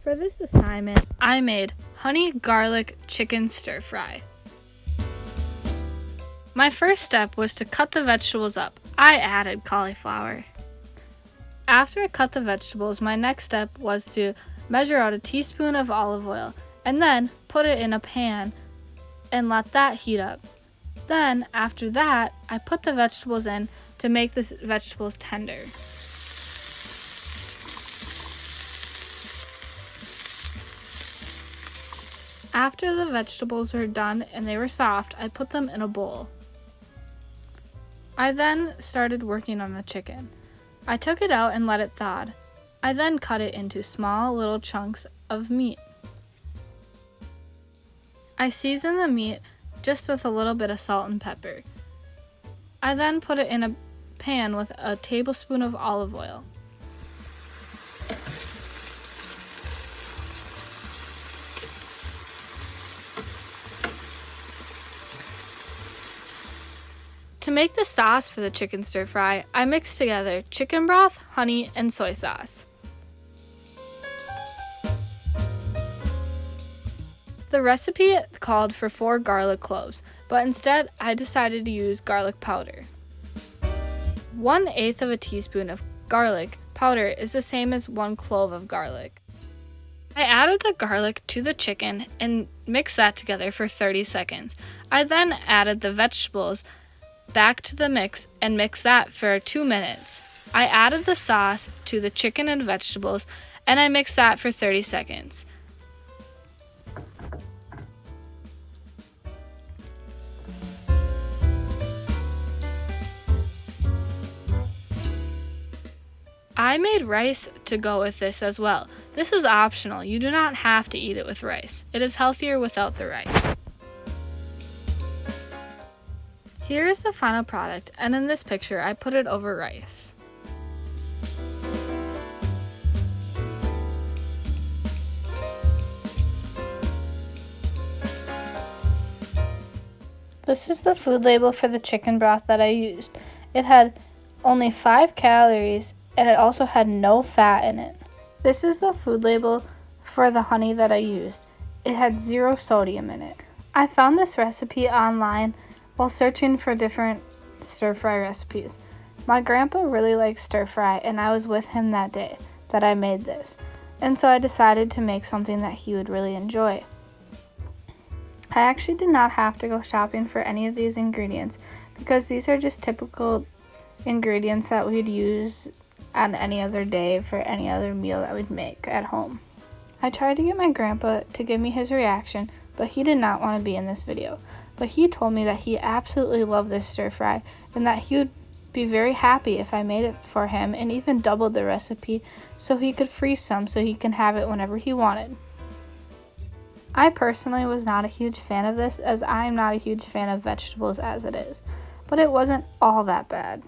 For this assignment, I made honey garlic chicken stir fry. My first step was to cut the vegetables up. I added cauliflower. After I cut the vegetables, my next step was to measure out a teaspoon of olive oil and then put it in a pan and let that heat up. Then, after that, I put the vegetables in to make the vegetables tender. After the vegetables were done and they were soft, I put them in a bowl. I then started working on the chicken. I took it out and let it thaw. I then cut it into small little chunks of meat. I seasoned the meat just with a little bit of salt and pepper. I then put it in a pan with a tablespoon of olive oil. To make the sauce for the chicken stir fry, I mixed together chicken broth, honey, and soy sauce. The recipe called for 4 garlic cloves, but instead I decided to use garlic powder. 1/8 of a teaspoon of garlic powder is the same as 1 clove of garlic. I added the garlic to the chicken and mixed that together for 30 seconds. I then added the vegetables back to the mix and mixed that for 2 minutes. I added the sauce to the chicken and vegetables and I mixed that for 30 seconds. I made rice to go with this as well. This is optional. You do not have to eat it with rice. It is healthier without the rice. Here is the final product, and in this picture I put it over rice. This is the food label for the chicken broth that I used. It had only 5 calories and it also had no fat in it. This is the food label for the honey that I used. It had 0 sodium in it. I found this recipe online while searching for different stir-fry recipes. My grandpa really likes stir-fry and I was with him that day that I made this. And so I decided to make something that he would really enjoy. I actually did not have to go shopping for any of these ingredients because these are just typical ingredients that we'd use on any other day for any other meal that we'd make at home. I tried to get my grandpa to give me his reaction, but he did not want to be in this video. But he told me that he absolutely loved this stir fry and that he would be very happy if I made it for him and even doubled the recipe so he could freeze some so he can have it whenever he wanted. I personally was not a huge fan of this as I'm not a huge fan of vegetables as it is, but it wasn't all that bad.